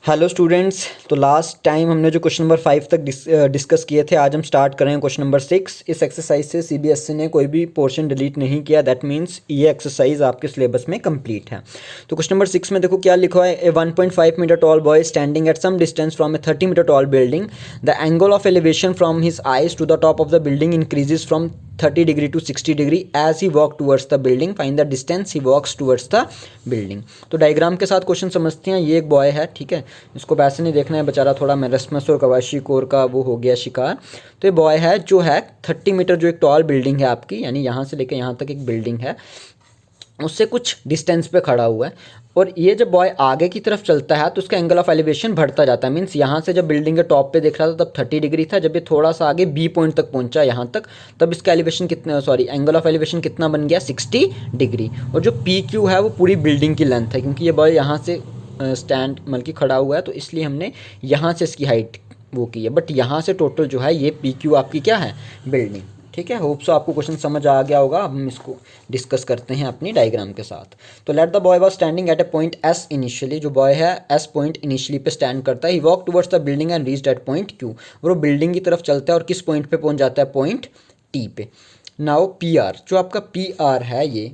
Hello students. तो last time हमने जो क्वेश्चन नंबर 5 तक डिस्कस किए थे, आज हम स्टार्ट करें क्वेश्चन नंबर 6। इस एक्सरसाइज से सीबीएसई ने कोई भी पोर्शन डिलीट नहीं किया, दैट मीन्स ये एक्सरसाइज आपके सिलेबस में कंप्लीट है। तो क्वेश्चन नंबर 6 में देखो क्या लिखा है। A 1.5 metre tall boy standing at some distance from a 30 metre tall building. The angle of elevation from his eyes to the top of the building increases from 30 degree to 60 degree as he walk towards the building, find the distance he walks towards the building. तो diagram के साथ question समझते हैं। ये एक boy है, ठीक है, इसको वैसे नहीं देखना है, बेचारा थोड़ा मेरस्मस और कवाशीकोर का वो हो गया शिकार। तो ये बॉय है जो है 30 मीटर, जो एक टॉल बिल्डिंग है आपकी, यानी यहाँ से लेकर यहाँ तक एक बिल्डिंग है, उससे कुछ डिस्टेंस पे खड़ा हुआ है। और ये जब बॉय आगे की तरफ चलता है तो उसका एंगल ऑफ एलिवेशन बढ़ता जाता है। मीन्स यहाँ से जब बिल्डिंग के टॉप पे देख रहा था तब 30 डिग्री था, जब ये थोड़ा सा आगे बी पॉइंट तक पहुंचा यहाँ तक, तब इसका एलिवेशन कितना, सॉरी, एंगल ऑफ एलिवेशन कितना बन गया, 60 डिग्री। और जो पी क्यू है वो पूरी बिल्डिंग की लेंथ है, क्योंकि ये बॉय यहाँ से स्टैंड मतलब कि खड़ा हुआ है, तो इसलिए हमने यहाँ से इसकी हाइट वो की है। बट यहाँ से टोटल जो है ये पी क्यू आपकी क्या है, बिल्डिंग। ठीक है, होप सो आपको क्वेश्चन समझ आ गया होगा। अब हम इसको डिस्कस करते हैं अपनी डायग्राम के साथ। तो let the boy was standing at a point S initially. जो बॉय है एस पॉइंट इनिशियली पे स्टैंड करता है। He walk towards the building and reached at point Q. और वो बिल्डिंग की तरफ चलता है और किस पॉइंट पे पहुंच जाता है, पॉइंट टी पे। नाउ पी आर, जो आपका पी आर है, ये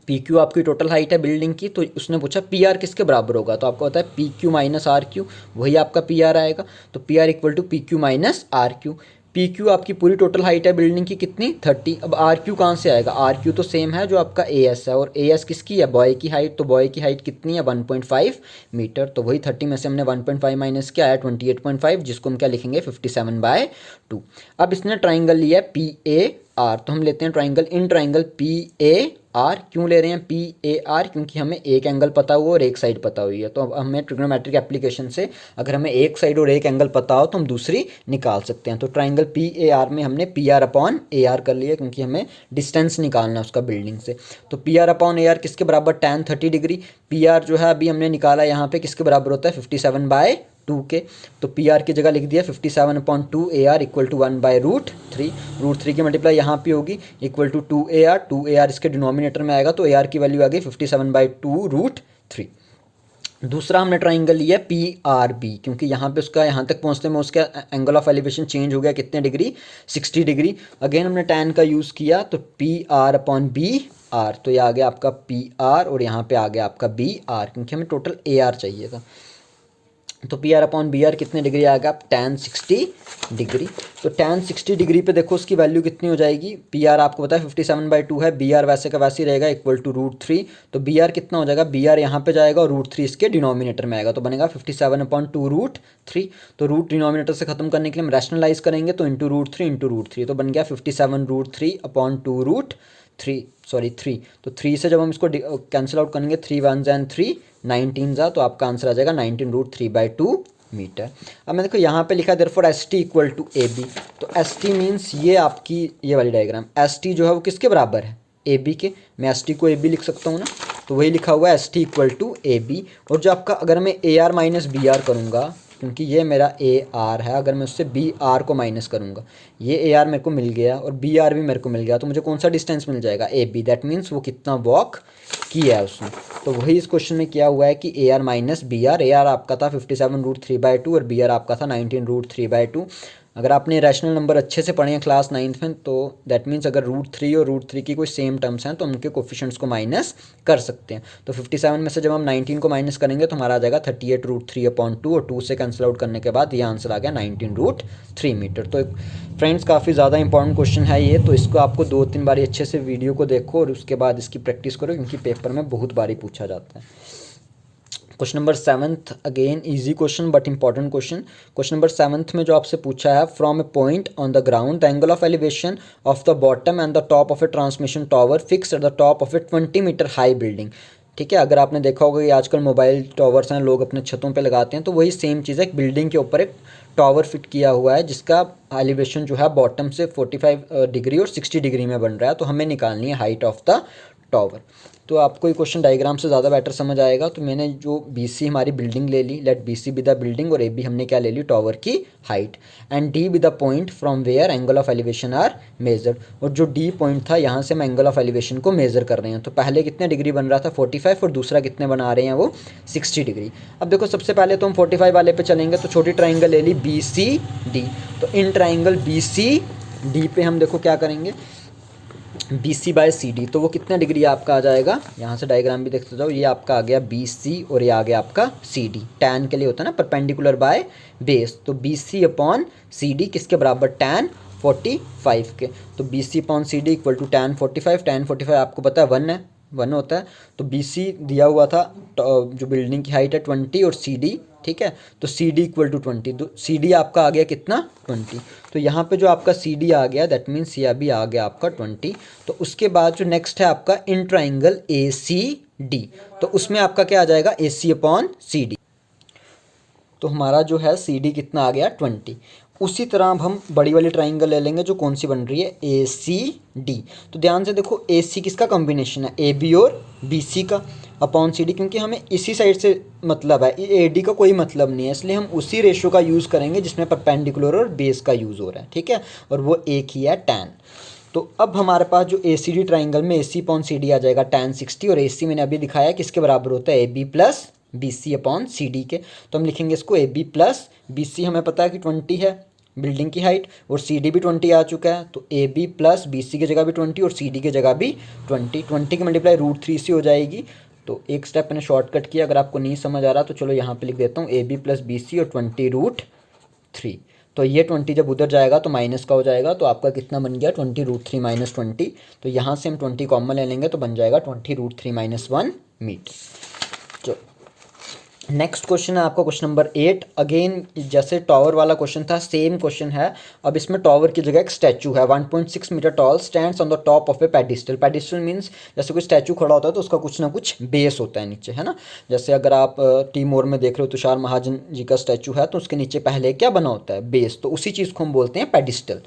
पी क्यू आपकी टोटल हाइट है बिल्डिंग की। तो उसने पूछा पी आर किसके बराबर होगा, तो आपको पता है P Q minus R Q, वही आपका पी आर आएगा। तो P R equal to P Q minus R Q. P Q आपकी पूरी टोटल हाइट है बिल्डिंग की कितनी, 30। अब आर क्यू कहाँ से आएगा, आर क्यू तो सेम है जो आपका ए एस है, और ए एस किसकी है, बॉय की हाइट। तो बॉय की हाइट कितनी है, 1.5 मीटर। तो वही 30 में से हमने 1.5 माइनस किया है 28.5, जिसको हम क्या लिखेंगे, 57/2। अब इसने ट्राइंगल लिया है पी ए आर, तो हम लेते हैं triangle. In triangle P A R क्यों ले रहे हैं, पी ए आर, क्योंकि हमें एक एंगल पता हुआ और एक साइड पता हुई है। तो अब हमें ट्रिग्नोमेट्रिक एप्लीकेशन से अगर हमें एक साइड और एक एंगल पता हो तो हम दूसरी निकाल सकते हैं। तो ट्राइंगल पी ए आर में हमने P R upon A R कर लिया, क्योंकि हमें डिस्टेंस निकालना है उसका बिल्डिंग से। तो P R upon A R किसके बराबर, tan 30 डिग्री। पी आर जो है अभी हमने निकाला यहाँ पे किसके बराबर होता है, 57/2 के। तो पी आर की जगह लिख दिया 57/2 ए आर इक्वल टू 1/√3। √3 की मल्टीप्लाई यहाँ पे होगी इक्वल टू 2 AR। 2 AR इसके डिनोमिनेटर में आएगा, तो ए आर की वैल्यू आ गई 57/2√3। दूसरा हमने ट्राइंगल लिया पी आर बी, क्योंकि यहाँ पे उसका यहाँ तक पहुँचने में उसका एंगल ऑफ एलिवेशन चेंज हो गया कितने डिग्री, 60 डिग्री। अगेन हमने tan का यूज़ किया, तो P R upon B R, तो ये आ गया आपका पी आर और यहाँ पे आ गया आपका बी आर, क्योंकि हमें टोटल ए आर चाहिए था। तो P R upon B R कितने डिग्री आएगा, tan 60 डिग्री। तो tan 60 डिग्री पे देखो उसकी वैल्यू कितनी हो जाएगी, पी आर आपको पता है 57/2 है, बी आर वैसे का वैसे ही रहेगा इक्वल टू √3। तो बी आर कितना हो जाएगा, बी आर यहाँ पे जाएगा और √3 इसके डिनोमिनेटर में आएगा, तो बनेगा 57/2√3। तो रूट डिनोमिनेटर से खत्म करने के लिए हम रैशनलाइज करेंगे, तो इंटू √3 तो बन गया 57√3/2√3, सॉरी 3। तो 3 से जब हम इसको कैंसिल आउट करेंगे, 3 1s and 3 19 जा, तो आपका आंसर आ जाएगा 19√3/2 मीटर। अब मैं देखो यहाँ पे लिखा है therefore S T equal to A B. तो एस टी मीन्स ये आपकी ये वाली डायग्राम, एस टी जो है वो किसके बराबर है, ए बी के। मैं एस टी को ए बी लिख सकता हूँ ना, तो वही लिखा हुआ है S T equal to A B. और जो आपका, अगर मैं A R minus B R करूँगा, क्योंकि ये मेरा ए आर है, अगर मैं उससे बी आर को माइनस करूँगा, ये ए आर मेरे को मिल गया और बी आर भी मेरे को मिल गया, तो मुझे कौन सा डिस्टेंस मिल जाएगा, ए बी। दैट मीन्स वो कितना वॉक किया है उसने। तो वही इस क्वेश्चन में किया हुआ है कि A R minus B R. A R आपका था 57√3/2 और बी आर आपका था 19√3/2। अगर आपने रैशनल नंबर अच्छे से पढ़े हैं क्लास 9th में, तो दैट मीन्स अगर √3 और √3 की कोई सेम टर्म्स हैं तो उनके कोफिशिएंट्स को माइनस कर सकते हैं। तो 57 में से जब हम 19 को माइनस करेंगे तो हमारा आ जाएगा 38√3/2, और 2 से कैंसिल आउट करने के बाद ये आंसर आ गया 19√3 मीटर। तो फ्रेंड्स काफ़ी ज़्यादा इंपॉर्टेंट क्वेश्चन है ये, तो इसको आपको 2-3 बारी अच्छे से वीडियो को देखो और उसके बाद इसकी प्रैक्टिस करो, क्योंकि पेपर में बहुत बारी पूछा जाता है। Question number 7th, again easy question but important question. Question number 7th में जो आपसे पूछा है, from a point on the ground the angle of elevation of the bottom and the top of a transmission tower fix at the top of a 20 metre high building. ठीक है, अगर आपने देखा होगा कि आजकल मोबाइल टावर्स हैं, लोग अपने छतों पे लगाते हैं, तो वही सेम चीज़ है, एक बिल्डिंग के ऊपर एक टावर फिट किया हुआ है जिसका एलिवेशन जो है बॉटम से 45 डिग्री और 60 डिग्री में बन रहा है। तो हमें निकालनी है हाइट ऑफ द टावर। तो आपको ये क्वेश्चन डायग्राम से ज़्यादा बेटर समझ आएगा। तो मैंने जो बी सी हमारी बिल्डिंग ले ली, let B C be the building, और ए बी हमने क्या ले ली, टावर की height, and D be the point from where angle of elevation are measured. और जो डी पॉइंट था यहाँ से हम एंगल ऑफ एलिवेशन को मेजर कर रहे हैं। तो पहले कितने डिग्री बन रहा था 45, और दूसरा कितने बना रहे हैं वो 60 डिग्री। अब देखो सबसे पहले तो हम 45 वाले पे चलेंगे। तो छोटी ट्राइंगल ले ली बी सी डी। तो in triangle B C D पे हम देखो क्या करेंगे, B C by C D. तो वो कितना डिग्री आपका आ जाएगा, यहाँ से डायग्राम भी देखते जाओ, ये आपका आ गया बी सी और ये आ गया आपका सी डी। टैन के लिए होता है ना परपेंडिकुलर बाय बेस। तो B C upon C D किसके बराबर, टैन 45 के। तो B C upon C D equal to tan 45। Tan 45 आपको पता है 1 है, 1 होता है। तो बी सी दिया हुआ था जो बिल्डिंग की हाइट है 20 और सी डी, ठीक है। तो सी डी इक्वल टू 20। तो सी डी आपका आ गया कितना 20। तो यहाँ पे जो आपका सी डी आ गया दैट मीन्स ये अभी आ गया आपका 20। तो उसके बाद जो नेक्स्ट है आपका in triangle A C D. तो उसमें आपका क्या आ जाएगा, ए सी अपॉन सी डी। तो हमारा जो है सी डी कितना आ गया 20। उसी तरह अब हम बड़ी वाली ट्राइंगल ले लेंगे जो कौन सी बन रही है, ए सी डी। तो ध्यान से देखो ए सी किसका कॉम्बिनेशन है, ए बी और बी सी का, अपॉन सी डी, क्योंकि हमें इसी साइड से मतलब है, ए डी का कोई मतलब नहीं है, इसलिए हम उसी रेशो का यूज़ करेंगे जिसमें परपेंडिकुलर और बेस का यूज़ हो रहा है, ठीक है। और वो एक ही है टैन। तो अब हमारे पास जो ए सी डी ट्राइंगल में ए सी अपॉन सी डी आ जाएगा टैन 60, और ए सी मैंने अभी दिखाया किसके बराबर होता है, A B plus B C upon C D के। तो हम लिखेंगे इसको A B plus B C, हमें पता है कि 20 है बिल्डिंग की हाइट, और सी डी भी 20 आ चुका है। तो A B plus B C की जगह भी 20 और सी डी की जगह भी 20 की मल्टीप्लाई √3 से हो जाएगी। तो एक स्टेप मैंने शॉर्टकट किया, अगर आपको नहीं समझ आ रहा तो चलो यहाँ पे लिख देता हूँ A B plus B C और 20√3। तो ये 20 जब उधर जाएगा तो माइनस का हो जाएगा। तो आपका कितना बन गया 20√3 माइनस 20। तो यहाँ से हम 20 कॉमन ले लेंगे तो बन जाएगा 20√3 माइनस 1 मीटर। तो नेक्स्ट क्वेश्चन है आपका क्वेश्चन नंबर 8। अगेन जैसे टावर वाला क्वेश्चन था सेम क्वेश्चन है। अब इसमें टावर की जगह एक स्टैचू है 1.6 metre tall, stands on the top of a pedestal. Pedestal means जैसे कोई स्टैचू खड़ा होता है तो उसका कुछ ना कुछ बेस होता है नीचे, है ना। जैसे अगर आप टी मोर में देख रहे हो तुषार महाजन जी का स्टैचू है तो उसके नीचे पहले क्या बना होता है, बेस। तो उसी चीज़ को हम बोलते हैं पेडिस्टल।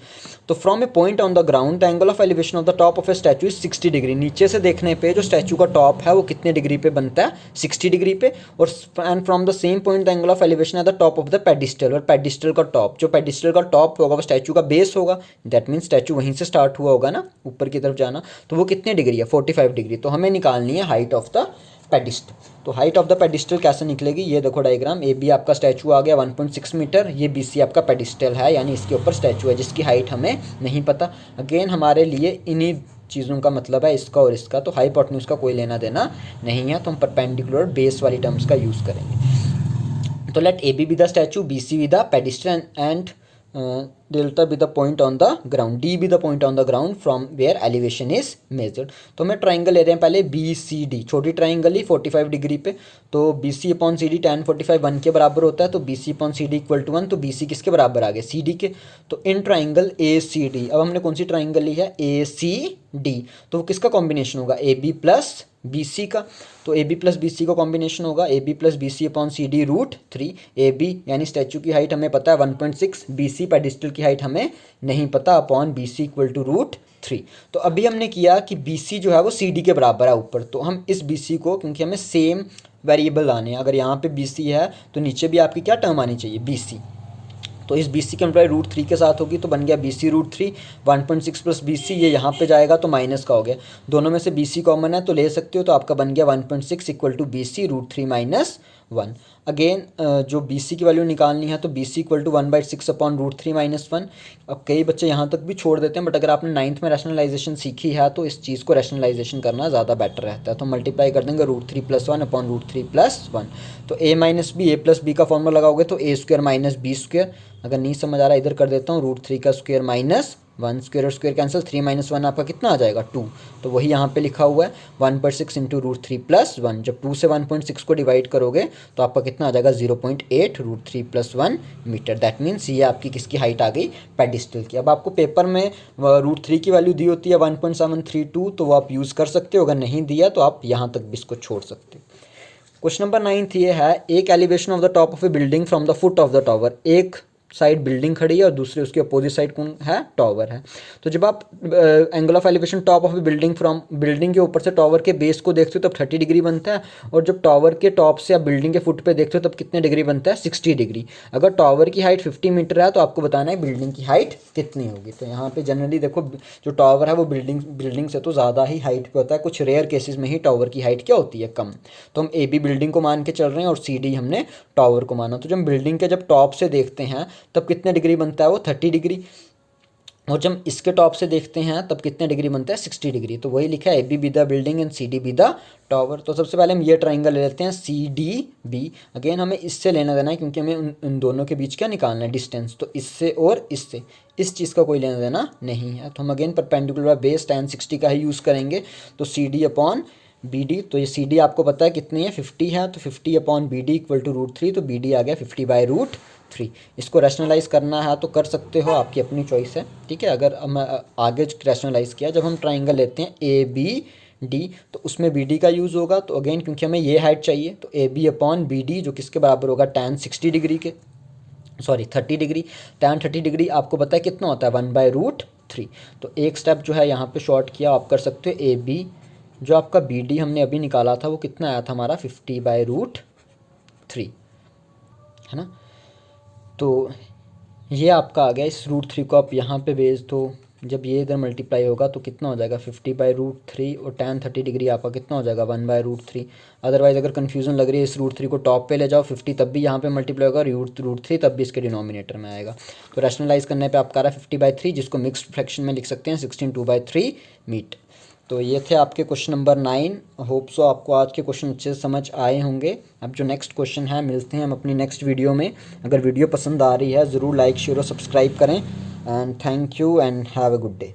तो from a point on the ground the angle of elevation of the top of A statue is 60 degree. नीचे से देखने पे जो स्टैचू का टॉप है वो कितने डिग्री पे बनता है, 60 डिग्री पे। और and from the same point the angle of elevation eight the top of the pedestal. और पेडिस्टल का टॉप, जो पेडिस्टल का टॉप होगा वो स्टैचू का बेस होगा, दैट मीन्स स्टैचू वहीं से स्टार्ट हुआ होगा ना ऊपर की तरफ जाना। तो वो कितने डिग्री है, 45 डिग्री। तो हमें निकालनी है हाइट ऑफ द पेडिस्टल। तो हाइट ऑफ द पेडिस्टल कैसे निकलेगी, ये देखो डायग्राम, ए बी आपका स्टैचू आ गया 1.6 मीटर, ये बी सी आपका पेडिस्टल है यानी इसके ऊपर स्टैचू है जिसकी हाइट हमें नहीं पता। अगेन हमारे लिए इन्हीं चीज़ों का मतलब है इसका और इसका, तो हाइपोटेन्यूज का कोई लेना देना नहीं है। तो हम परपेंडिकुलर बेस वाली टर्म्स का यूज़ करेंगे। तो let A be the statue, B C be the pedestal and delta be the point on the ground, D be the point on the ground from where elevation is measured. तो हमें triangle ले रहे हैं पहले B C D, छोटी triangle ही 45 degree पे। तो B C upon C D tan 45 1 के बराबर होता है। तो B C upon C D equal to 1। तो बी सी किसके बराबर आ गए, सी डी के। तो in triangle A C D, अब हमने कौन सी ट्राइंगल ली है, ए सी डी। तो वो किसका कॉम्बिनेशन होगा, A B plus B C का। तो A B plus B C का कॉम्बिनेशन होगा A B plus B C upon C D √3। A B यानी स्टैचू की हाइट हमें पता है 1.6, बी सी पेडिस्टल की हाइट हमें नहीं पता, upon B C equal to √3। तो अभी हमने किया कि बी सी जो है वो सी डी के बराबर है ऊपर। तो हम इस बी सी को, क्योंकि हमें सेम वेरिएबल आने हैं, अगर यहाँ पे बी सी है तो नीचे भी आपकी क्या टर्म आनी चाहिए, बी सी। तो इस बी सी की मल्टीप्लाई √3 के साथ होगी तो बन गया B C √3। 1.6 plus B C, ये यहाँ पे जाएगा तो माइनस का हो गया। दोनों में से बी सी कॉमन है तो ले सकते हो। तो आपका बन गया 1.6 equal to B C √3 minus 1। Again जो बी सी की वैल्यू निकालनी है तो B C equal to 1/6 upon √3 minus 1। अब कई बच्चे यहाँ तक भी छोड़ देते हैं, बट अगर आपने 9th में रैशनलाइजेशन सीखी है तो इस चीज़ को रैशनलाइजेशन करना ज़्यादा बेटर रहता है। तो मल्टीप्लाई कर देंगे √3 + 1 अपॉन √3 + 1। तो ए माइनस बी, ए प्लस बी का फॉर्मूला लगाओगे तो ए स्क्वायर माइनस बी स्क्वायर। अगर नहीं समझ आ रहा इधर कर देता हूँ, √3 का स्क्वायर माइनस 1 स्क्वायर और स्क्वायर कैंसिल, 3 - 1 आपका कितना आ जाएगा 2। तो वही यहाँ पे लिखा हुआ है 1/6 इंटू √3 + 1। जब 2 से 1.6 को डिवाइड करोगे तो आपका कितना आ जाएगा 0.8 √3 + 1 मीटर। दैट मीन्स ये आपकी किसकी हाइट आ गई, पेडिस्टल की। अब आपको पेपर में √3 की वैल्यू दी होती है 1.732, तो वो आप यूज़ कर सकते हो। अगर नहीं दिया तो आप यहाँ तक भी इसको छोड़ सकते हो। क्वेश्चन नंबर 9 ये है, एक elevation of the top of A building from the foot of the tower. एक साइड बिल्डिंग खड़ी है और दूसरी उसके अपोजिट साइड कौन है, टावर है। तो जब आप angle of elevation top of building from building के ऊपर से टावर के बेस को देखते हो तब 30 डिग्री बनता है, और जब टावर के टॉप से आप बिल्डिंग के फुट पे देखते हो तब कितने डिग्री बनता है, 60 डिग्री। अगर टावर की हाइट 50 मीटर है तो आपको बताना है बिल्डिंग की हाइट कितनी होगी। तो यहाँ पे जनरली देखो जो टावर है वो बिल्डिंग से तो ज़्यादा ही हाइट पे होता है, कुछ रेयर केसेस में ही टावर की हाइट क्या होती है, कम। तो हम ए बी बिल्डिंग को मान के चल रहे हैं और सी डी हमने टावर को माना। तो जब बिल्डिंग के जब टॉप से देखते हैं तब कितने डिग्री बनता है वो 30 डिग्री, और जब इसके टॉप से देखते हैं तब कितने डिग्री बनता है 60 डिग्री। तो वही लिखा है A B be the building and C D be the tower. तो सबसे पहले हम ये ट्राइंगल ले लेते हैं सी डी बी। अगेन हमें इससे लेना देना है क्योंकि हमें उन दोनों के बीच क्या निकालना है, डिस्टेंस। तो इससे और इससे इस चीज़ का कोई लेना देना नहीं है, तो हम अगेन परपेंडिकुलर बेस tan 60 का ही यूज़ करेंगे। तो C D upon B D, तो ये सी डी आपको पता है कितनी है, 50 है, तो 50 upon B D equal to √3, तो बी डी आ गया 50/√3। इसको रैशनलाइज़ करना है तो कर सकते हो, आपकी अपनी चॉइस है, ठीक है। अगर हम आगे रैशनलाइज़ किया, जब हम ट्राइंगल लेते हैं ए बी डी तो उसमें बी डी का यूज़ होगा। तो अगेन क्योंकि हमें ये हाइट चाहिए तो ए बी अपॉन बी डी जो किसके बराबर होगा, tan 60 डिग्री के, सॉरी 30 डिग्री। tan 30 डिग्री आपको पता है कितना होता है, 1/√3। तो एक स्टेप जो है यहाँ पे शॉर्ट किया आप कर सकते हो, ए बी जो आपका बी डी हमने अभी निकाला था वो कितना आया था हमारा, 50/√3, है ना। तो ये आपका आ गया, इस √3 को आप यहाँ पे भेज दो, जब ये इधर मल्टीप्लाई होगा तो कितना हो जाएगा 50/√3, और tan 30 डिग्री आपका कितना हो जाएगा 1/√3। अदरवाइज़ अगर कन्फ्यूजन लग रही है इस √3 को टॉप पे ले जाओ 50, तब भी यहाँ पे मल्टीप्लाई होगा, √3 तब भी इसके डिनोमिनेटर में आएगा। तो रैशनलाइज करने पे आपका रहा 50/3, जिसको मिक्स्ड फ्रैक्शन में लिख सकते हैं 16/2/3 मीट। तो ये थे आपके क्वेश्चन नंबर 9। होप सो आपको आज के क्वेश्चन अच्छे से समझ आए होंगे। अब जो नेक्स्ट क्वेश्चन है, मिलते हैं हम अपनी नेक्स्ट वीडियो में। अगर वीडियो पसंद आ रही है ज़रूर लाइक शेयर और सब्सक्राइब करें, and thank you and have a good day.